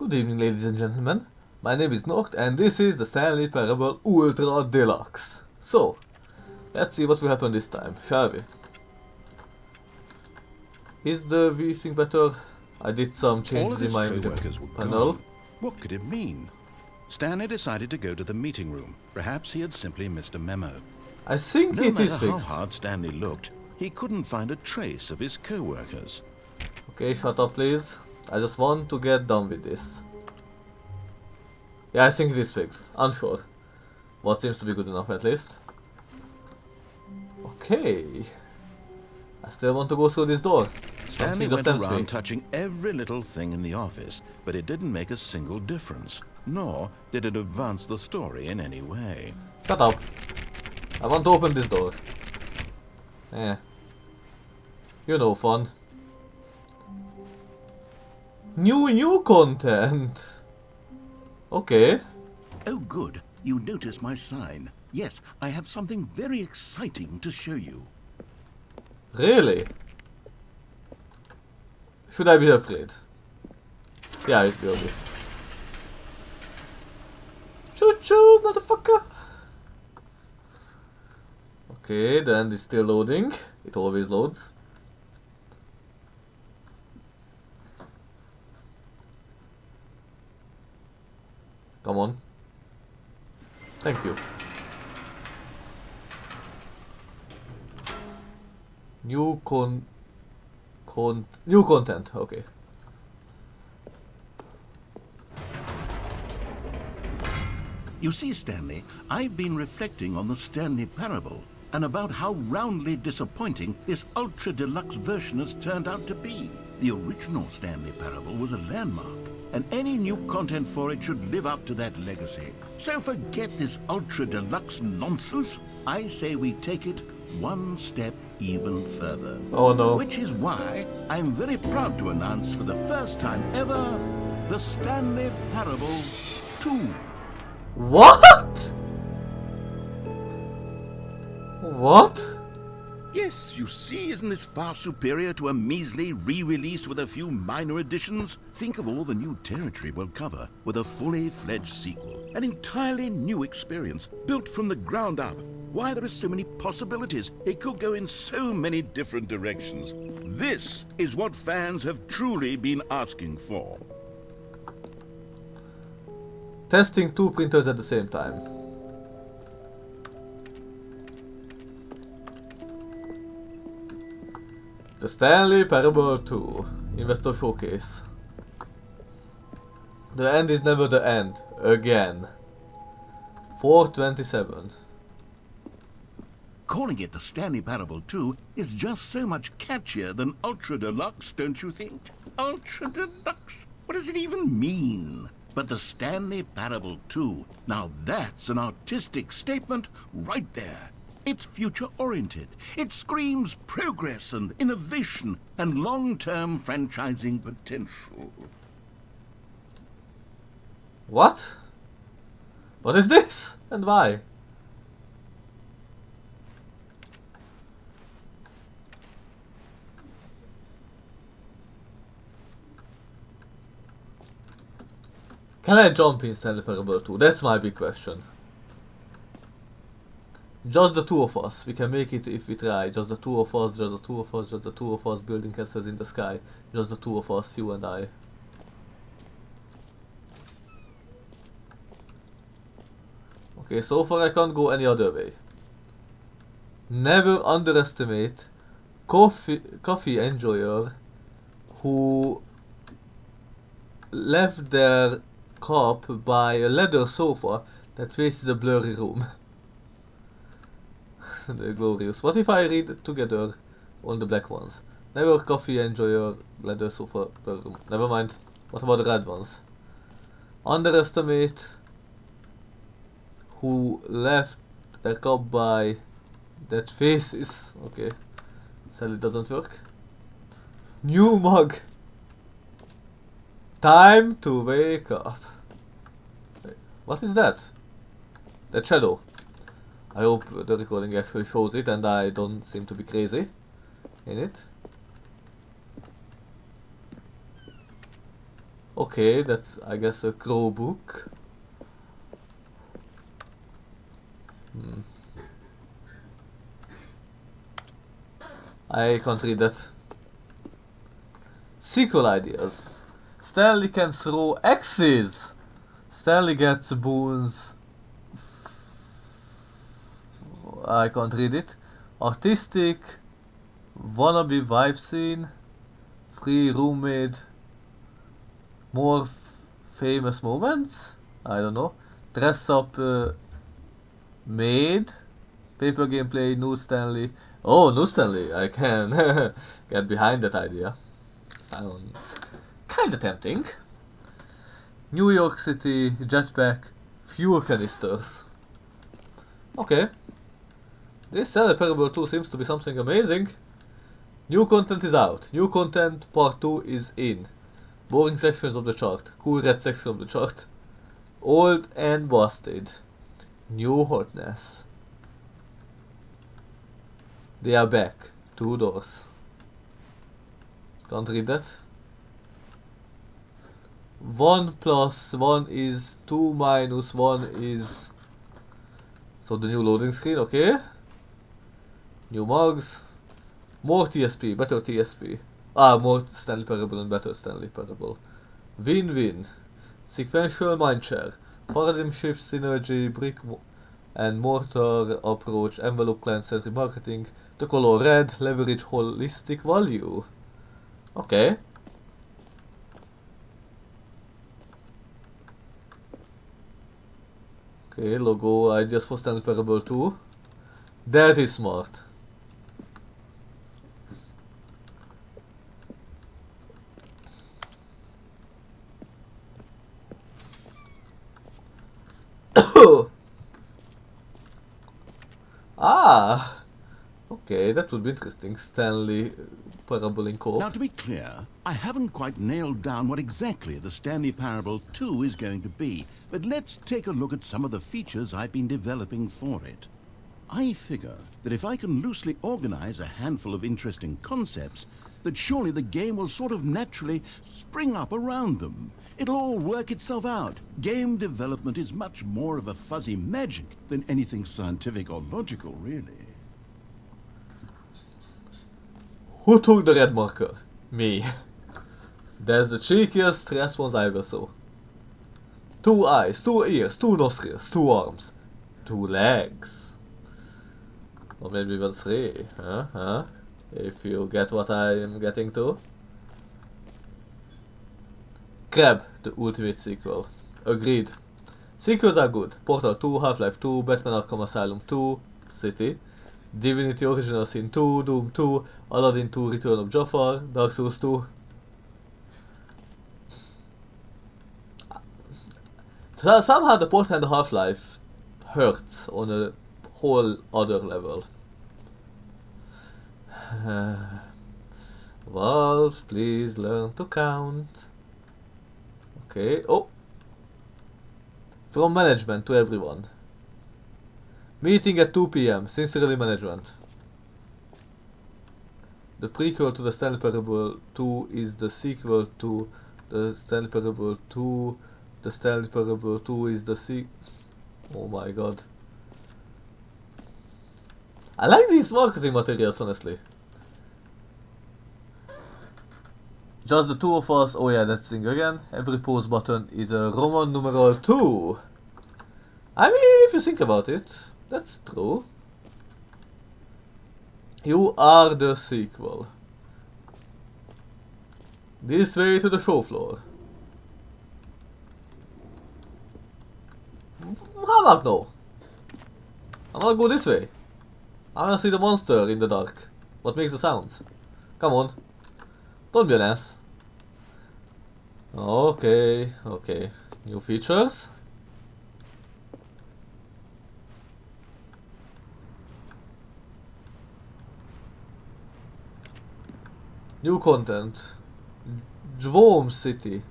Good evening, ladies and gentlemen. My name is Noct, and this is the Stanley Parable Ultra Deluxe. So, let's see what will happen this time, shall we? Is the V-Sync better? I did some All of changes in his my co-workers were panel. gone. What could it mean? Stanley decided to go to the meeting room. Perhaps he had simply missed a memo. I think No it matter is how fixed. hard Stanley looked, he couldn't find a trace of his co-workers. Okay, shut up please. I just want to get done with this. Yeah, I think it is fixed. Unsure. What seems to be good enough at least. Okay. I still want to go through this door. Stanley Something just went tempts me. around touching every little thing in the office, but it didn't make a single difference, nor did it advance the story in any way. Shut up. I want to open this door. Eh. You know, fun. New content. Okay. Oh, good. You notice my sign. Yes, I have something very exciting to show you. Really? Should I be afraid? Yeah, it will be. Choo choo, motherfucker! Okay, the end is still loading. It always loads. Come on. Thank you. New content, okay. You see, Stanley, I've been reflecting on the Stanley Parable and about how roundly disappointing this Ultra Deluxe version has turned out to be. The original Stanley Parable was a landmark, and any new content for it should live up to that legacy. So forget this Ultra Deluxe nonsense. I say we take it one step even further. Oh no. Which is why I'm very proud to announce for the first time ever, the Stanley Parable 2. What? What? Yes, you see, isn't this far superior to a measly re-release with a few minor additions? Think of all the new territory we'll cover with a fully fledged sequel. An entirely new experience, built from the ground up. Why, there are so many possibilities. It could go in so many different directions. This is what fans have truly been asking for. Testing two printers at the same time. The Stanley Parable 2 Investor Showcase. The end is never the end. Again. 427. Calling it the Stanley Parable 2 is just so much catchier than Ultra Deluxe, don't you think? Ultra Deluxe? What does it even mean? But the Stanley Parable 2, now that's an artistic statement right there. It's future-oriented. It screams progress and innovation and long-term franchising potential. What? What is this? And why? Can I jump in Stanley Parable 2? That's my big question. Just the two of us. We can make it if we try. Just the two of us, just the two of us, just the two of us building castles in the sky. Just the two of us, you and I. Okay, so far I can't go any other way. Never underestimate coffee enjoyer who left their cup by a leather sofa that faces a blurry room. They're glorious. What if I read together all the black ones? Never coffee enjoyer leather sofa per room. Never mind. What about the red ones? Underestimate who left their cup by that faces. Okay. Sadly doesn't work. New mug. Time to wake up. Wait, what is that? That shadow. I hope the recording actually shows it and I don't seem to be crazy in it. Okay, that's I guess a crow book. I can't read that. Sequel ideas. Stanley can throw axes. Stanley gets boons. I can't read it. Artistic. Wannabe vibe scene. Free roommate. More famous moments. I don't know. Dress up maid. Paper gameplay. New Stanley. Oh, new Stanley. I can get behind that idea. Sounds kinda tempting. New York City, jetpack, fuel canisters. Okay. This Stanley Parable 2 seems to be something amazing. New content is out. New content part 2 is in. Boring sections of the chart. Cool red section of the chart. Old and busted. New hotness. They are back. 2 doors. Can't read that. 1 plus 1 is 2 minus 1 is... So the new loading screen, okay. New mugs. More TSP, better TSP. More Stanley Parable and better Stanley Parable. Win-win. Sequential mindshare. Paradigm shift, synergy, brick and mortar approach, envelope client-centric marketing. The color red, leverage holistic value. Okay. Okay, logo ideas for Stanley Parable 2. That is smart. Ah! Okay, that would be interesting. Stanley Parable in co-op. Now, to be clear, I haven't quite nailed down what exactly the Stanley Parable 2 is going to be, but let's take a look at some of the features I've been developing for it. I figure that if I can loosely organize a handful of interesting concepts, that surely the game will sort of naturally spring up around them. It'll all work itself out. Game development is much more of a fuzzy magic than anything scientific or logical, really. Who took the red marker? Me. That's the cheekiest response I ever saw. 2 eyes, 2 ears, 2 nostrils, 2 arms, 2 legs. Or maybe even 3, huh? If you get what I am getting to. Crab, the ultimate sequel. Agreed. Sequels are good. Portal 2, Half-Life 2, Batman Arkham Asylum 2, City, Divinity Original Sin 2, Doom 2, Aladdin 2, Return of Jafar, Dark Souls 2. So somehow the Portal and the Half-Life hurts on a whole other level. Valves, please learn to count. Okay, oh! From management to everyone. Meeting at 2 PM, sincerely management. The prequel to the Stanley Parable 2 is the sequel to the Stanley Parable 2. The Stanley Parable 2 is the Oh my god. I like these marketing materials, honestly. Just the 2 of us. Oh yeah, that thing again. Every pause button is a Roman numeral 2. I mean, if you think about it, that's true. You are the sequel. This way to the show floor. How about no? I'm gonna go this way. I wanna see the monster in the dark. What makes the sounds? Come on. Don't be an ass. Okay. New features. New content. Dvom City.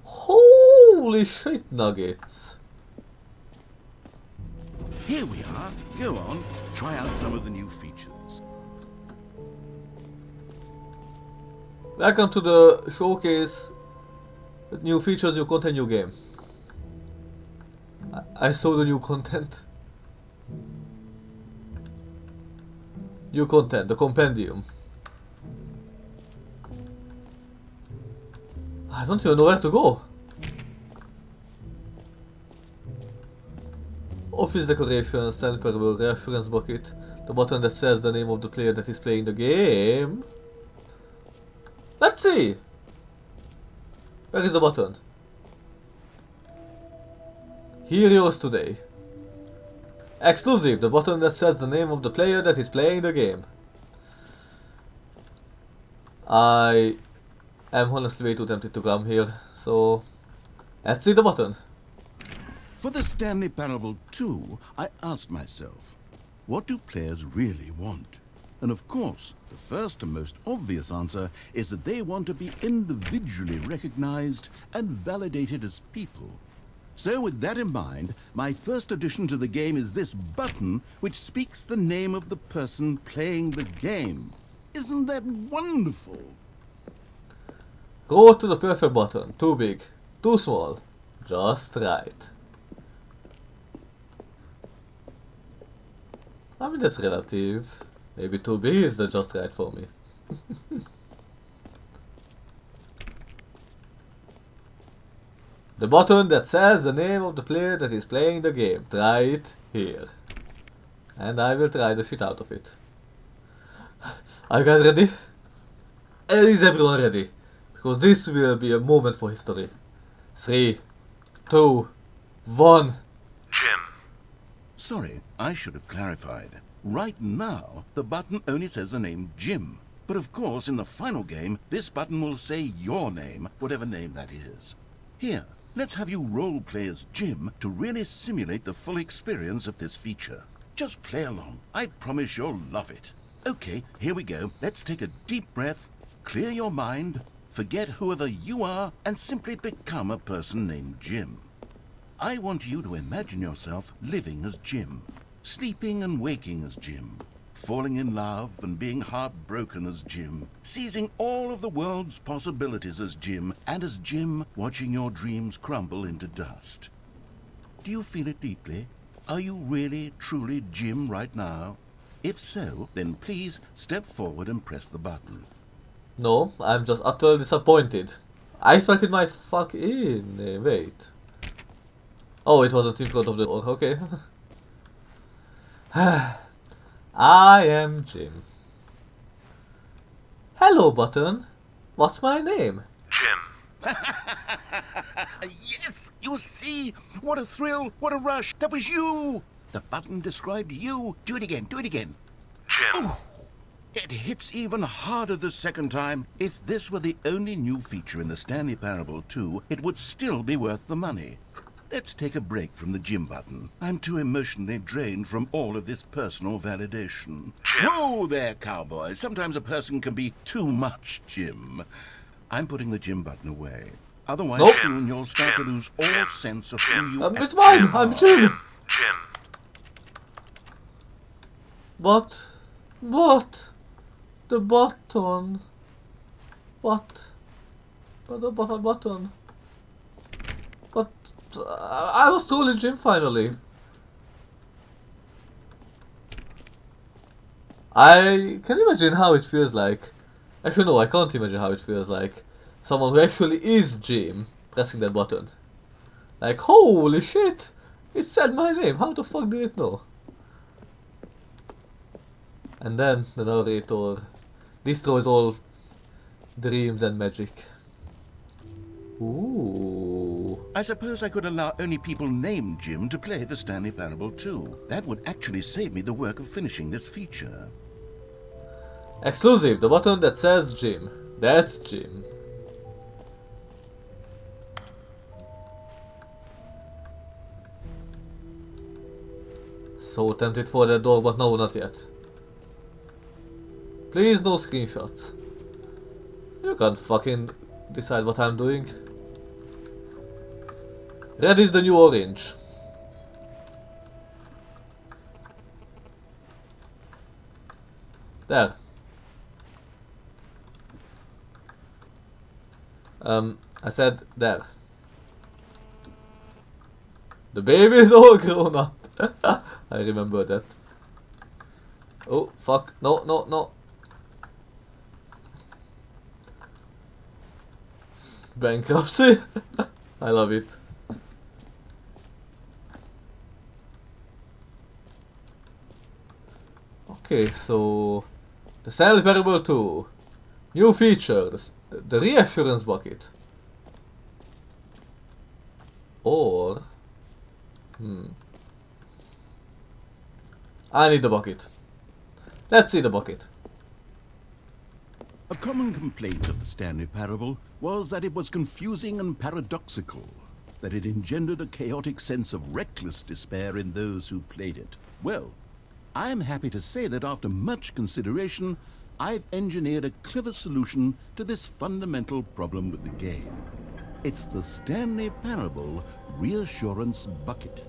Holy shit nuggets. Here here we are. Go on, try out some of the new features. Welcome to the showcase. New features, new content, new game. I saw the new content. New content, the compendium. I don't even know where to go. Office decoration, Stanley Parable, reference bucket. The button that says the name of the player that is playing the game. Let's see. Where is the button? Heroes today. Exclusive, the button that says the name of the player that is playing the game. I am honestly way too tempted to come here, so let's see the button. For the Stanley Parable 2, I asked myself, what do players really want? And of course, the first and most obvious answer is that they want to be individually recognized and validated as people. So with that in mind, my first addition to the game is this button which speaks the name of the person playing the game. Isn't that wonderful? Go to the perfect button. Too big, too small, just right. I mean, that's relative. Maybe too big is the just right for me. The button that says the name of the player that is playing the game. Try it here. And I will try the shit out of it. Are you guys ready? Is everyone ready? Because this will be a moment for history. 3, 2, 1. Jim. Sorry, I should have clarified. Right now, the button only says the name Jim. But of course, in the final game, this button will say your name, whatever name that is. Here, let's have you role-play as Jim to really simulate the full experience of this feature. Just play along. I promise you'll love it. Okay, here we go. Let's take a deep breath, clear your mind, forget whoever you are, and simply become a person named Jim. I want you to imagine yourself living as Jim, sleeping and waking as Jim, falling in love and being heartbroken as Jim, seizing all of the world's possibilities as Jim, and as Jim watching your dreams crumble into dust. Do you feel it deeply? Are you really, truly Jim right now? If so, then please step forward and press the button. No, I'm just utterly disappointed. I expected my fuck in. Wait. Oh, it wasn't in front of the door. Okay. I am Jim. Hello, button. What's my name? Jim. Yes! You see? What a thrill! What a rush! That was you! The button described you. Do it again. Do it again. Jim. Ooh, it hits even harder the second time. If this were the only new feature in the Stanley Parable 2, it would still be worth the money. Let's take a break from the Jim button. I'm too emotionally drained from all of this personal validation. Whoa there, cowboy. Sometimes a person can be too much Jim. I'm putting the Jim button away. Otherwise, Nope. soon you'll start to lose all sense of who you It's mine. I'm Jim. Jim. What? What? The button. What? But the button. But I was truly Jim finally. I can imagine how it feels like. Actually, no, I can't imagine how it feels like. Someone who actually is Jim pressing that button. Like, holy shit! It said my name. How the fuck did it know? And then the narrator destroys all dreams and magic. Ooh. I suppose I could allow only people named Jim to play the Stanley Parable 2. That would actually save me the work of finishing this feature. Exclusive, the button that says Jim. That's Jim. So tempted for that door, but no, not yet. Please, no screenshots. You can't fucking decide what I'm doing. Red is the new orange. There. I said there. The baby is all grown up. I remember that. Oh, fuck. No, no, no. Bankruptcy. I love it. Okay, so the Stanley Parable 2. New feature, the reassurance bucket. Or I need the bucket. Let's see the bucket. A common complaint of the Stanley Parable was that it was confusing and paradoxical, that it engendered a chaotic sense of reckless despair in those who played it. Well, I am happy to say that after much consideration, I've engineered a clever solution to this fundamental problem with the game. It's the Stanley Parable Reassurance Bucket.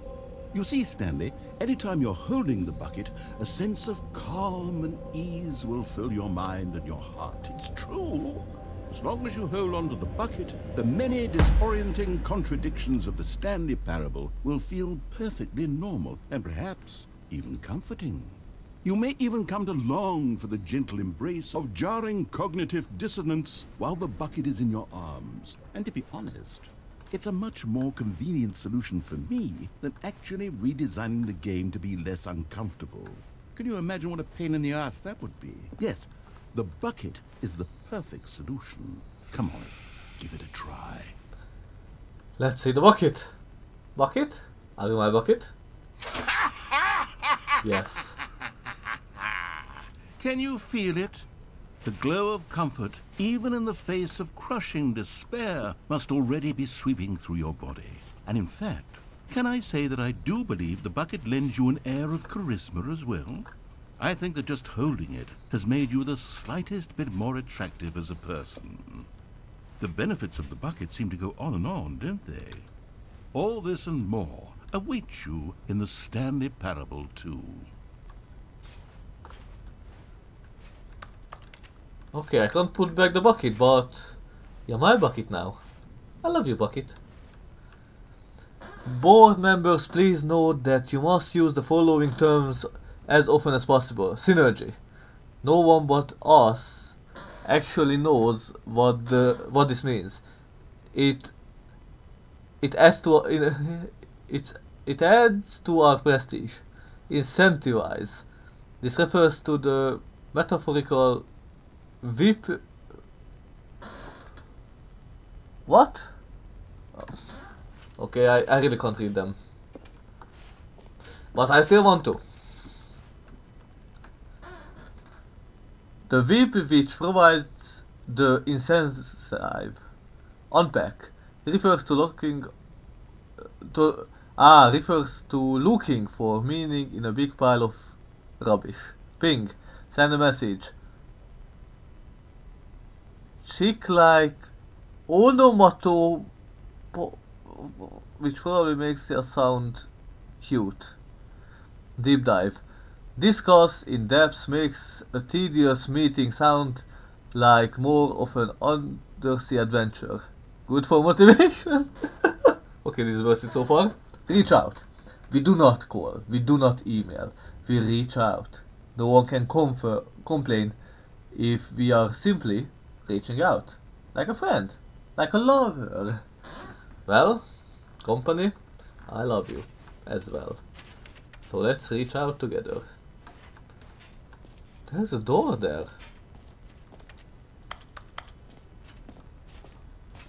You see, Stanley, anytime you're holding the bucket, a sense of calm and ease will fill your mind and your heart. It's true. As long as you hold on to the bucket, the many disorienting contradictions of the Stanley Parable will feel perfectly normal and perhaps even comforting. You may even come to long for the gentle embrace of jarring cognitive dissonance while the bucket is in your arms. And to be honest, it's a much more convenient solution for me than actually redesigning the game to be less uncomfortable. Can you imagine what a pain in the ass that would be? Yes, the bucket is the perfect solution. Come on, give it a try. Let's see the bucket. Bucket? Are you my bucket? Yes. Can you feel it? The glow of comfort, even in the face of crushing despair, must already be sweeping through your body. And in fact, can I say that I do believe the bucket lends you an air of charisma as well? I think that just holding it has made you the slightest bit more attractive as a person. The benefits of the bucket seem to go on, don't they? All this and more await you in the Stanley Parable 2. Okay, I can't put back the bucket, but you're my bucket now. I love you, bucket. Board members, please note that you must use the following terms as often as possible. Synergy. No one but us actually knows what this means. It adds to it adds to our prestige. Incentivize. This refers to the metaphorical VIP. What? Okay, I really can't read them. But I still want to. The VIP which provides the incentive unpack refers to looking for meaning in a big pile of rubbish. Ping. Send a message. Chick like onomato, which probably makes it sound cute. Deep dive. Discuss in depth makes a tedious meeting sound like more of an undersea adventure. Good for motivation. Okay, this is worth it so far. Reach out. We do not call. We do not email. We reach out. No one can complain if we are simply reaching out. Like a friend. Like a lover. Well, company, I love you as well. So let's reach out together. There's a door there.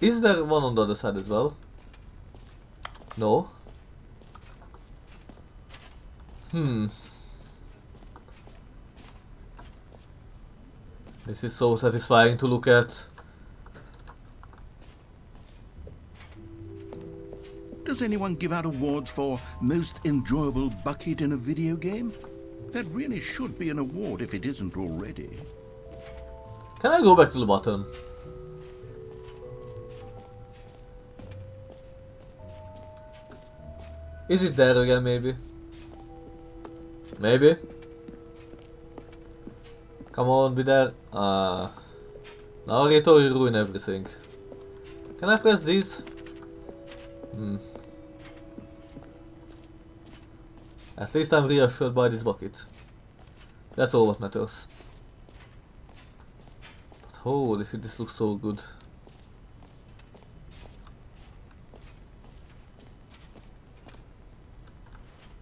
Is there one on the other side as well? No. This is so satisfying to look at. Does anyone give out awards for most enjoyable bucket in a video game? That really should be an award if it isn't already. Can I go back to the bottom? Is it there again, maybe? Maybe? Come on, be there. Now Reto will ruin everything. Can I press these? At least I'm reassured by this bucket. That's all what matters. But holy shit, this looks so good.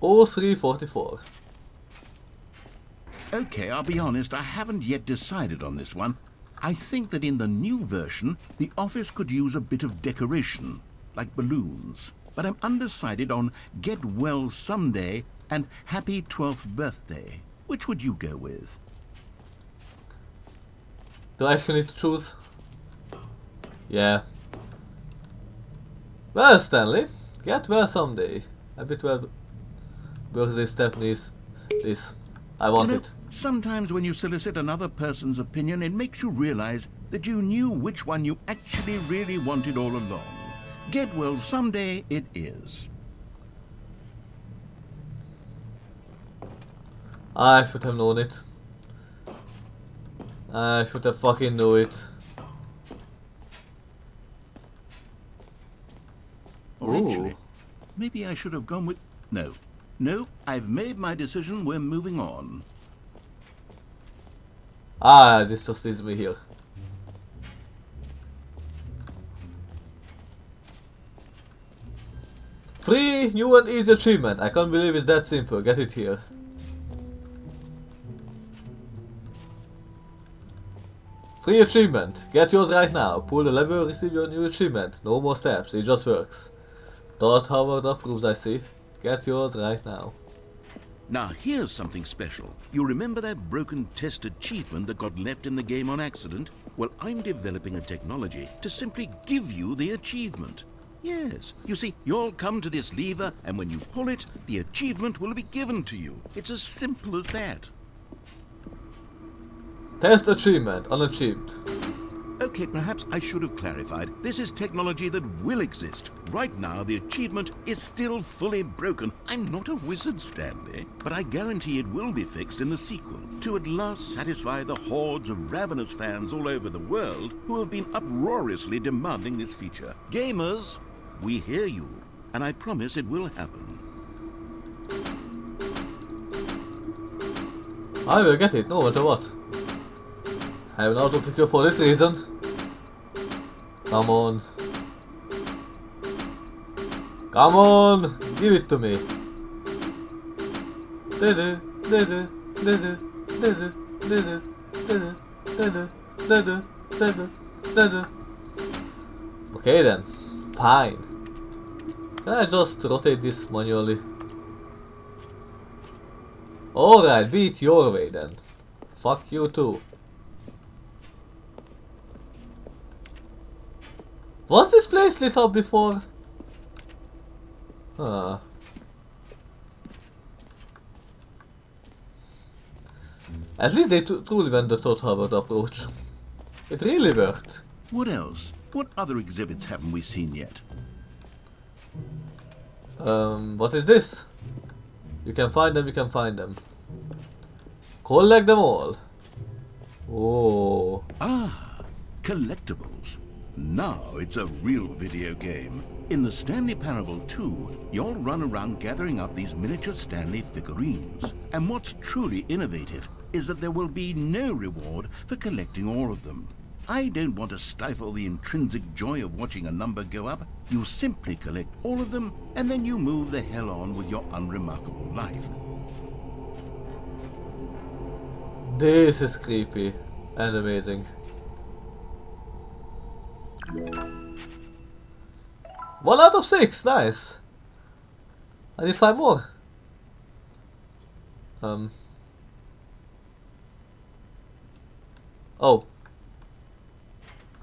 Oh, 344. Okay, I'll be honest, I haven't yet decided on this one. I think that in the new version, the office could use a bit of decoration, like balloons. But I'm undecided on Get Well Someday and Happy 12th Birthday. Which would you go with? Do I actually need to choose? Yeah. Well, Stanley, get well someday. Happy 12th birthday, Stephanie's. This. I want it. Sometimes when you solicit another person's opinion, it makes you realize that you knew which one you actually really wanted all along. Get well someday it is. I should have known it. I should have fucking known it. Or actually, maybe I should have gone with... No. No, I've made my decision. We're moving on. Ah, this just leaves me here. Free, new and easy achievement. I can't believe it's that simple. Get it here. Free achievement. Get yours right now. Pull the lever, receive your new achievement. No more steps. It just works. Dot Howard approves, I see. Get yours right now. Now here's something special. You remember that broken test achievement that got left in the game on accident? Well, I'm developing a technology to simply give you the achievement. Yes, you see, you'll come to this lever, and when you pull it, the achievement will be given to you. It's as simple as that. Test achievement unachieved. Okay, perhaps I should have clarified. This is technology that will exist. Right now, the achievement is still fully broken. I'm not a wizard, Stanley, but I guarantee it will be fixed in the sequel to at last satisfy the hordes of ravenous fans all over the world who have been uproariously demanding this feature. Gamers, we hear you, and I promise it will happen. I will get it, no matter what. I have an auto clicker for this reason. Come on. Come on! Give it to me. Okay then. Fine. Can I just rotate this manually? Alright, be it your way then. Fuck you too. Was this place lit up before? Huh. At least they truly went the Todd Howard approach. It really worked. What else? What other exhibits haven't we seen yet? What is this? You can find them, you can find them. Collect them all. Oh. Ah, collectibles. Now it's a real video game. In the Stanley Parable 2, you'll run around gathering up these miniature Stanley figurines. And what's truly innovative is that there will be no reward for collecting all of them. I don't want to stifle the intrinsic joy of watching a number go up. You simply collect all of them, and then you move the hell on with your unremarkable life. This is creepy and amazing. 1 out of 6, nice. I need 5 more. Oh.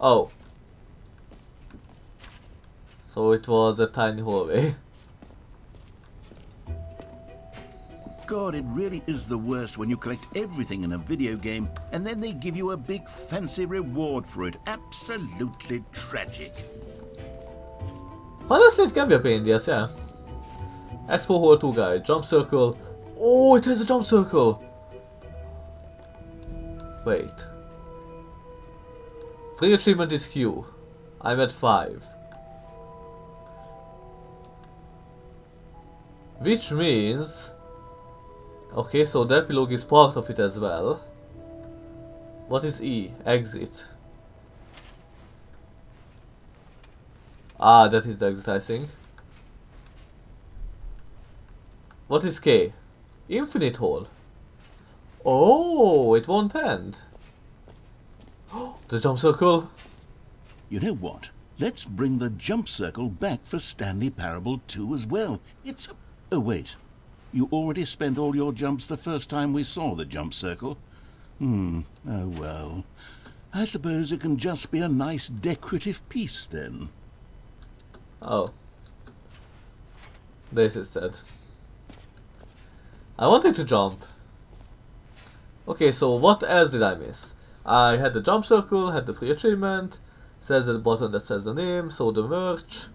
Oh. So it was a tiny hallway. God, it really is the worst when you collect everything in a video game and then they give you a big fancy reward for it. Absolutely tragic. Honestly, it can be a pain in the ass, yeah. Expo Hall 2 guide, jump circle. Oh, it has a jump circle. Wait. Free achievement is Q. I'm at 5. Which means... Okay, so the epilogue is part of it as well. What is E? Exit. Ah, that is the exit, I think. What is K? Infinite hole. Oh, it won't end. The jump circle. You know what? Let's bring the jump circle back for Stanley Parable 2 as well. It's a... Oh, wait. You already spent all your jumps the first time we saw the jump circle? Oh well. I suppose it can just be a nice decorative piece then. Oh. This is sad. I wanted to jump. Okay, so what else did I miss? I had the jump circle, had the free achievement, says at the bottom that says the name, so the merch.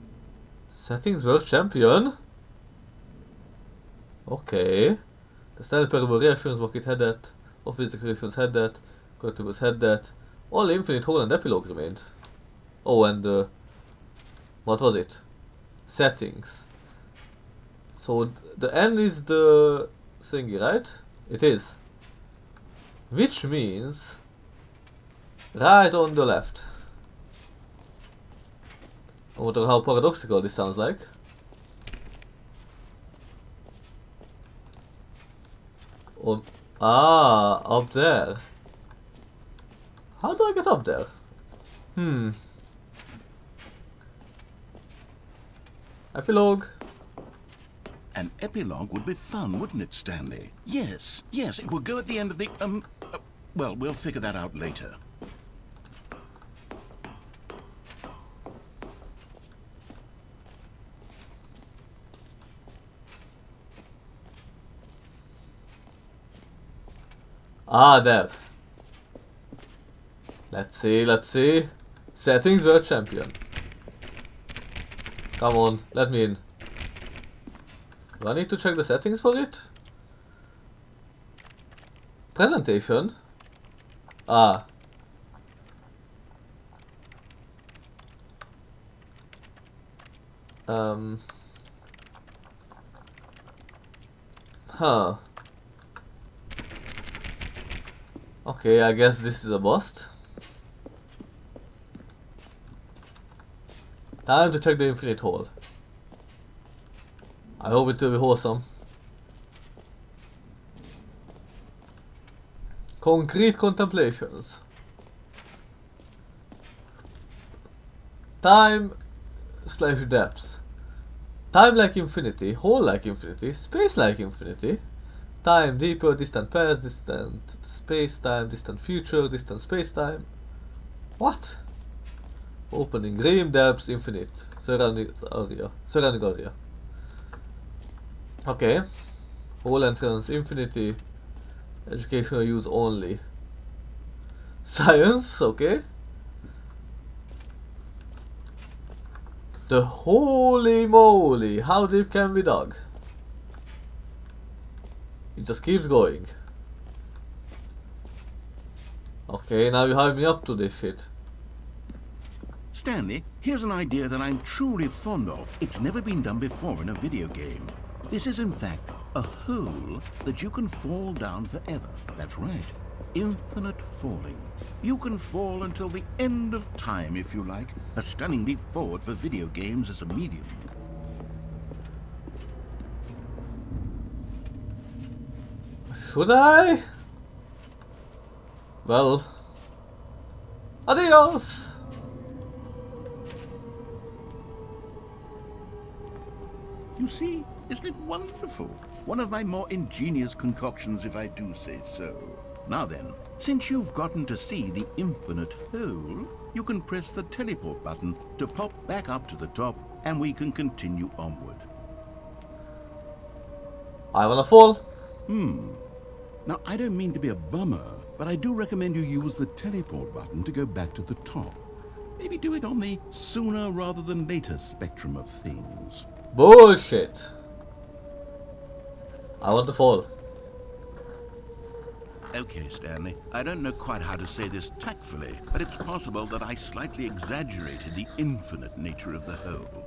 Settings World Champion? Okay. The Stanley Parable reassurance bucket had that, Office Decorations had that, Collectibles had that, only Infinite Hole and Epilogue remained. Oh, and what was it? Settings. So the N is the thingy, right? It is. Which means right on the left. I wonder how paradoxical this sounds like. Oh, up there. How do I get up there? Epilogue. An epilogue would be fun, wouldn't it, Stanley? Yes, it would go at the end of the, well, we'll figure that out later. Ah, there. Let's see. Settings World Champion. Come on, let me in. Do I need to check the settings for it? Presentation? Ah. Huh. Okay, I guess this is a bust. Time to check the Infinite Hole. I hope it will be wholesome. Concrete contemplations. Time/depths. Time like infinity, hole like infinity, space like infinity. Time deeper, distant past, distant space time, distant future, distant space time. What? Opening dream depths, infinite. Surrounding area. Okay. Hole entrance, infinity. Educational use only. Science, okay. The holy moly, how deep can we dug? It just keeps going. Okay, now you hype me up to this shit. Stanley, here's an idea that I'm truly fond of. It's never been done before in a video game. This is in fact a hole that you can fall down forever. That's right. Infinite falling. You can fall until the end of time if you like. A stunning leap forward for video games as a medium. Should I? Well, adios! You see, isn't it wonderful? One of my more ingenious concoctions, if I do say so. Now then, since you've gotten to see the infinite hole, you can press the teleport button to pop back up to the top, and we can continue onward. I wanna fall. Now, I don't mean to be a bummer, but I do recommend you use the teleport button to go back to the top. Maybe do it on the sooner rather than later spectrum of things. Bullshit. I want to fall. Okay, Stanley, I don't know quite how to say this tactfully, but it's possible that I slightly exaggerated the infinite nature of the hole.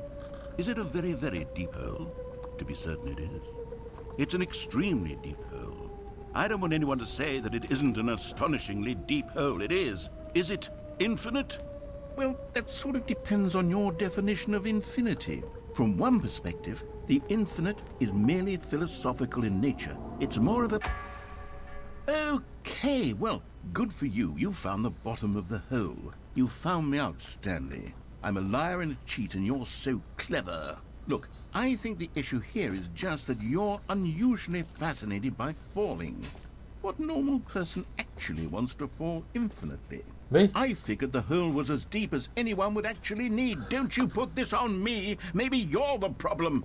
Is it a very, very deep hole? To be certain it is. It's an extremely deep hole. I don't want anyone to say that it isn't an astonishingly deep hole. It is. Is it infinite? Well, that sort of depends on your definition of infinity. From one perspective, the infinite is merely philosophical in nature. It's more of a... Okay, well, good for you. You found the bottom of the hole. You found me out, Stanley. I'm a liar and a cheat, and you're so clever. Look, I think the issue here is just that you're unusually fascinated by falling. What normal person actually wants to fall infinitely? Me? I figured the hole was as deep as anyone would actually need. Don't you put this on me. Maybe you're the problem.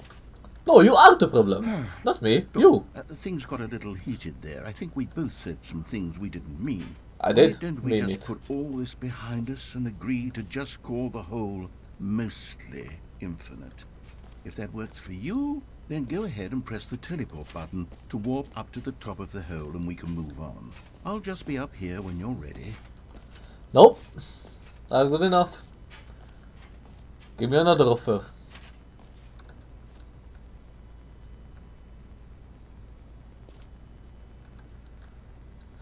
No, you are the problem. Not me. You. Things got a little heated there. I think we both said some things we didn't mean. I did Why don't we mean just it. put all this behind us and agree to just call the hole mostly infinite? If that works for you, then go ahead and press the teleport button to warp up to the top of the hole and we can move on. I'll just be up here when you're ready. Nope. Not good enough. Give me another offer.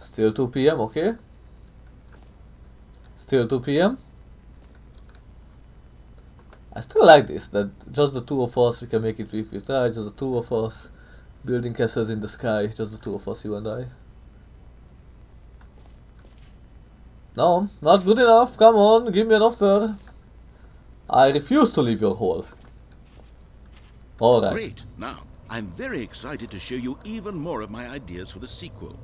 Still 2 p.m., okay? Still 2 p.m. I still like this, that just the two of us, we can make it with it, right? Just the two of us, building castles in the sky, just the two of us, you and I. No, not good enough, come on, give me an offer. I refuse to leave your hole. Alright. Great. Now, I'm very excited to show you even more of my ideas for the sequel.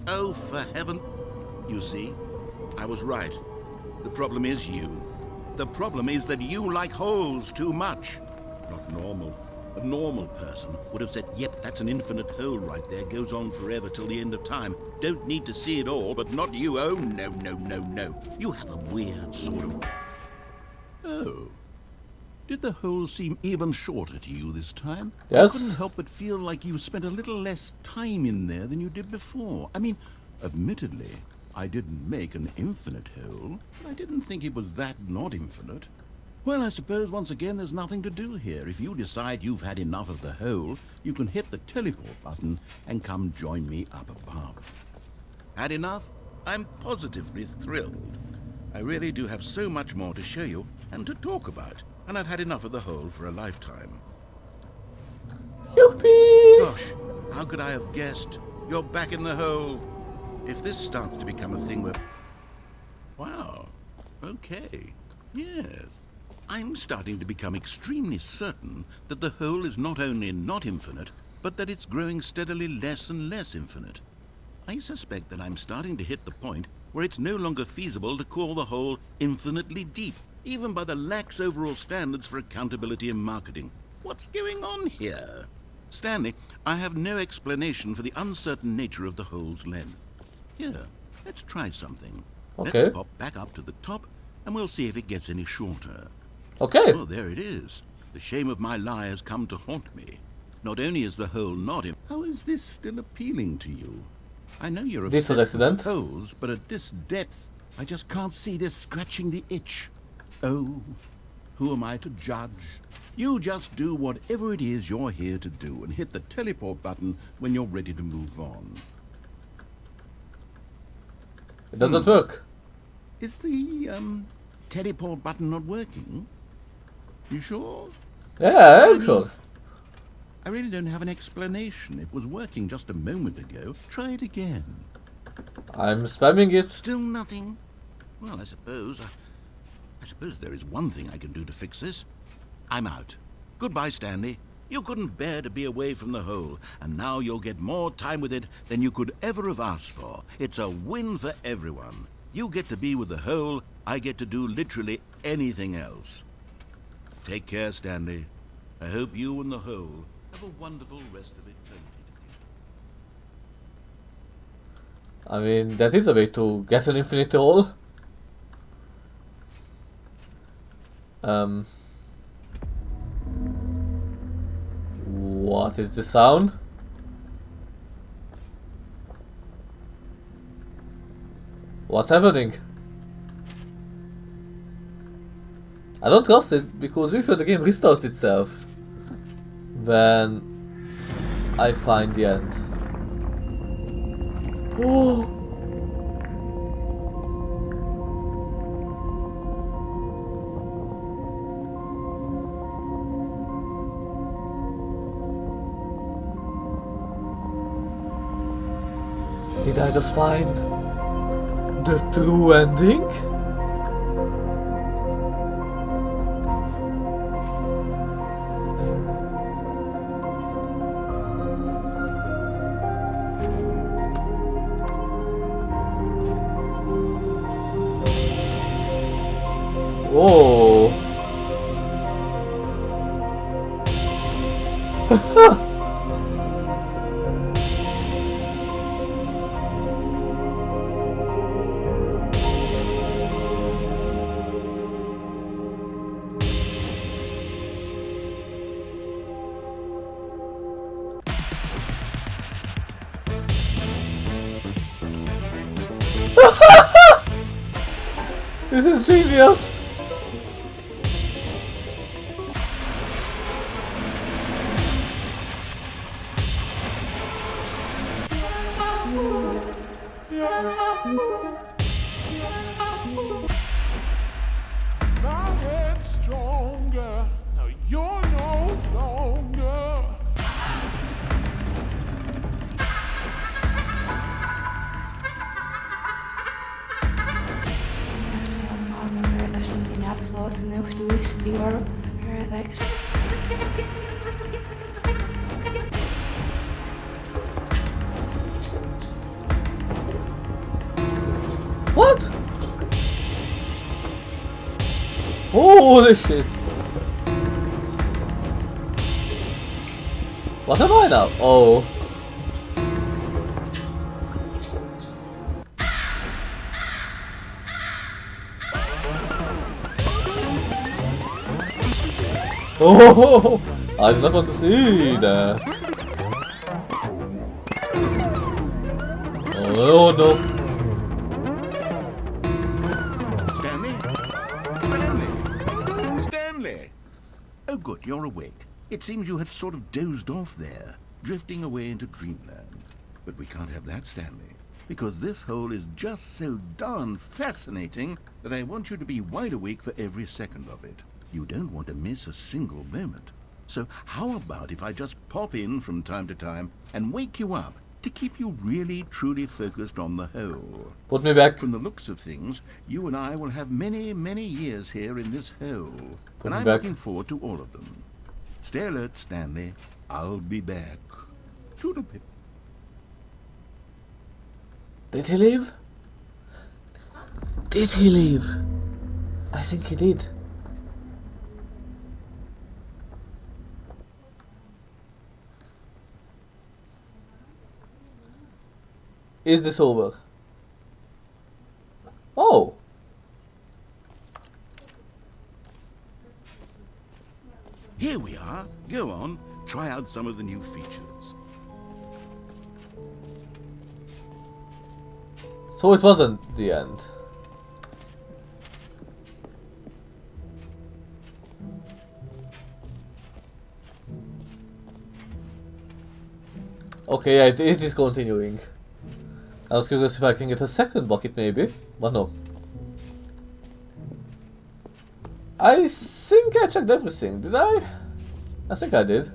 Oh, for heaven... You see, I was right. The problem is you. The problem is that you like holes too much. Not normal. A normal person would have said, yep, that's an infinite hole right there, goes on forever till the end of time. Don't need to see it all, but not you. Oh, no, no, no, no. You have a weird sort of... Oh. Did the hole seem even shorter to you this time? Yes. I couldn't help but feel like you spent a little less time in there than you did before. I mean, admittedly, I didn't make an infinite hole, but I didn't think it was that not infinite. Well, I suppose once again there's nothing to do here. If you decide you've had enough of the hole, you can hit the teleport button and come join me up above. Had enough? I'm positively thrilled. I really do have so much more to show you and to talk about. And I've had enough of the hole for a lifetime. Yippee! Gosh, how could I have guessed? You're back in the hole. If this starts to become a thing where... Wow. Okay. Yes. I'm starting to become extremely certain that the hole is not only not infinite, but that it's growing steadily less and less infinite. I suspect that I'm starting to hit the point where it's no longer feasible to call the hole infinitely deep, even by the lax overall standards for accountability and marketing. What's going on here? Stanley, I have no explanation for the uncertain nature of the hole's length. Here, let's try something. Okay. Let's pop back up to the top, and we'll see if it gets any shorter. Okay. Oh, there it is. The shame of my lie has come to haunt me. Not only is the hole not in... How is this still appealing to you? I know you're This was obsessed with accident. holes, but at this depth, I just can't see this scratching the itch. Oh, who am I to judge? You just do whatever it is you're here to do and hit the teleport button when you're ready to move on. It doesn't work. Is the, teleport button not working? You sure? Yeah, I'm sure. I really don't have an explanation. It was working just a moment ago. Try it again. I'm spamming it. Still nothing? Well, I suppose there is one thing I can do to fix this. I'm out. Goodbye, Stanley. You couldn't bear to be away from the hole, and now you'll get more time with it than you could ever have asked for. It's a win for everyone. You get to be with the hole, I get to do literally anything else. Take care, Stanley. I hope you and the hole have a wonderful rest of eternity together. I mean, that is a way to get an infinite hole. What is the sound? What's happening? I don't trust it because usually the game restarts itself when I find the end. Oh! Did I just find the true ending? Whoa! This is genius! My head's stronger. Now you're no longer. What? Holy shit! What am I now? Oh. Oh, I did not want to see that. Oh no. Stanley? Stanley! Oh good, you're awake. It seems you had sort of dozed off there, drifting away into dreamland. But we can't have that, Stanley, because this hole is just so darn fascinating that I want you to be wide awake for every second of it. You don't want to miss a single moment. So how about if I just pop in from time to time and wake you up to keep you really truly focused on the hole? Put me back. From the looks of things, you and I will have many, many years here in this hole. Put And me I'm back. looking forward to all of them. Stay alert, Stanley. I'll be back. Toodlepip. Did he leave? Did he leave? I think he did. Is this over? Oh! Here we are. Go on. Try out some of the new features. So it wasn't the end. Okay, yeah, it is continuing. I was curious if I can get a second bucket maybe, but no. I think I checked everything, did I? I think I did.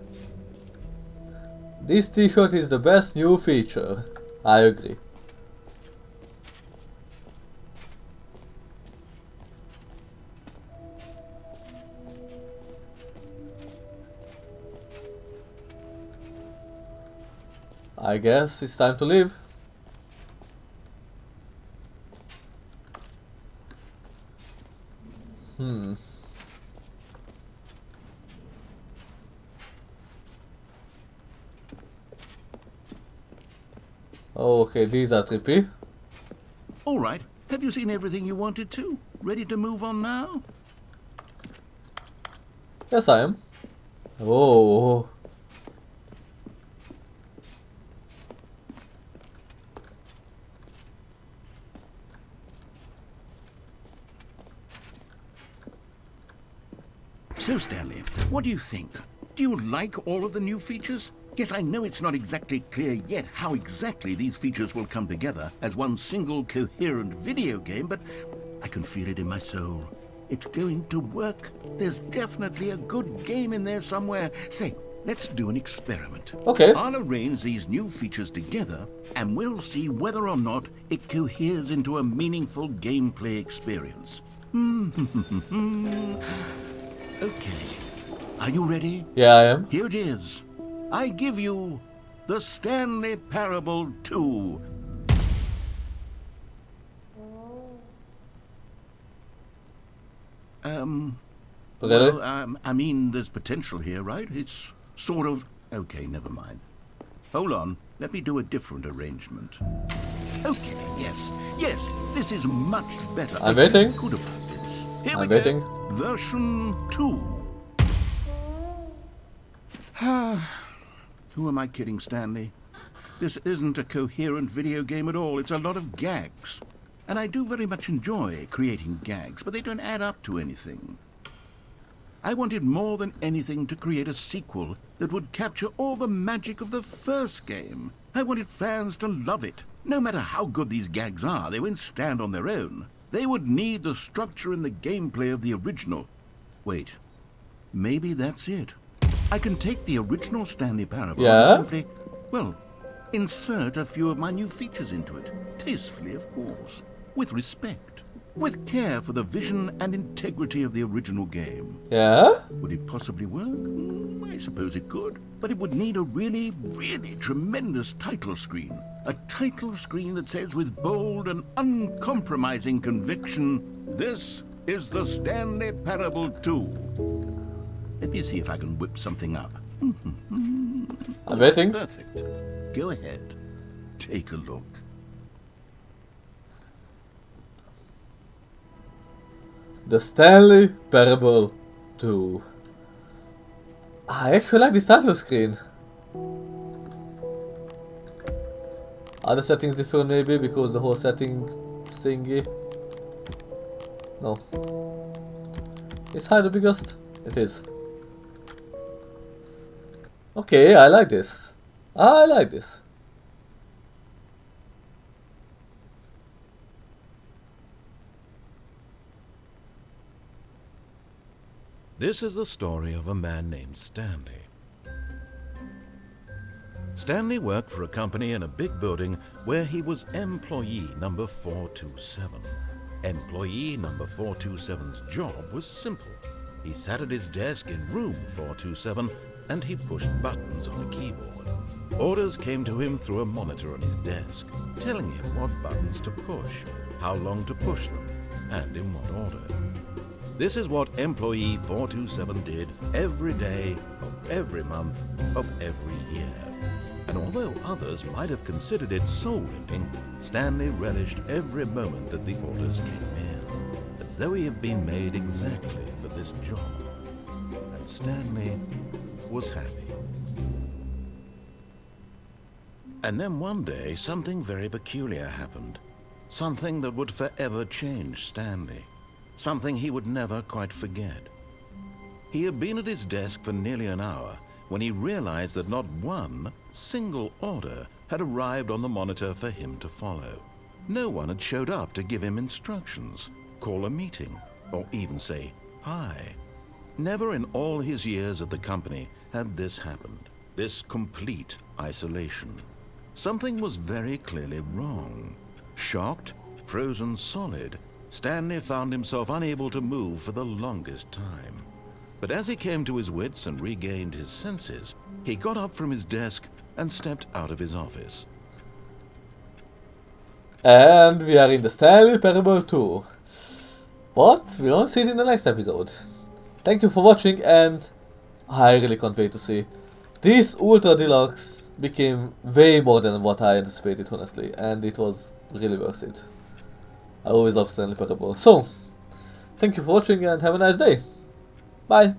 This t-shirt is the best new feature. I agree. I guess it's time to leave. Okay, these are trippy. All right. Have you seen everything you wanted to? Ready to move on now? Yes, I am. Oh. So, Stanley, what do you think? Do you like all of the new features? Yes, I know it's not exactly clear yet how exactly these features will come together as one single coherent video game, but I can feel it in my soul. It's going to work. There's definitely a good game in there somewhere. Say, let's do an experiment. Okay. I'll arrange these new features together, and we'll see whether or not it coheres into a meaningful gameplay experience. Okay. Are you ready? Yeah, I am. Here it is. I give you the Stanley Parable 2. Really? Well, I mean, there's potential here, right? It's sort of... Okay, never mind. Hold on. Let me do a different arrangement. Okay, yes, this is much better. I'm I feel waiting. good about this. Here I'm we waiting. go. Version 2. Who am I kidding, Stanley? This isn't a coherent video game at all. It's a lot of gags. And I do very much enjoy creating gags, but they don't add up to anything. I wanted more than anything to create a sequel that would capture all the magic of the first game. I wanted fans to love it. No matter how good these gags are, they won't stand on their own. They would need the structure and the gameplay of the original. Wait, maybe that's it. I can take the original Stanley Parable and Yeah? simply, well, insert a few of my new features into it. Tastefully, of course. With respect. With care for the vision and integrity of the original game. Yeah? Would it possibly work? I suppose it could. But it would need a really, really tremendous title screen. A title screen that says with bold and uncompromising conviction, "This is the Stanley Parable 2." Let me see if I can whip something up. I'm waiting. Perfect. Go ahead. Take a look. The Stanley Parable 2. I actually like this title screen. Are the settings different maybe because the whole setting thingy? No. Is high the biggest? It is. Okay, I like this. I like this. This is the story of a man named Stanley. Stanley worked for a company in a big building where he was employee number 427. Employee number 427's job was simple. He sat at his desk in room 427 and he pushed buttons on a keyboard. Orders came to him through a monitor on his desk, telling him what buttons to push, how long to push them, and in what order. This is what employee 427 did every day of every month of every year. And although others might have considered it soul-rending, Stanley relished every moment that the orders came in, as though he had been made exactly for this job. And Stanley was happy. And then one day, something very peculiar happened. Something that would forever change Stanley. Something he would never quite forget. He had been at his desk for nearly an hour when he realized that not one single order had arrived on the monitor for him to follow. No one had showed up to give him instructions, call a meeting, or even say hi. Never in all his years at the company had this happened, this complete isolation. Something was very clearly wrong. Shocked, frozen solid, Stanley found himself unable to move for the longest time. But as he came to his wits and regained his senses, he got up from his desk and stepped out of his office. And we are in the Stanley Parable 2. But we will see it in the next episode. Thank you for watching, and I really can't wait to see. This Ultra Deluxe became way more than what I anticipated, honestly, and it was really worth it. I always love Stanley Parable. So, thank you for watching and have a nice day. Bye.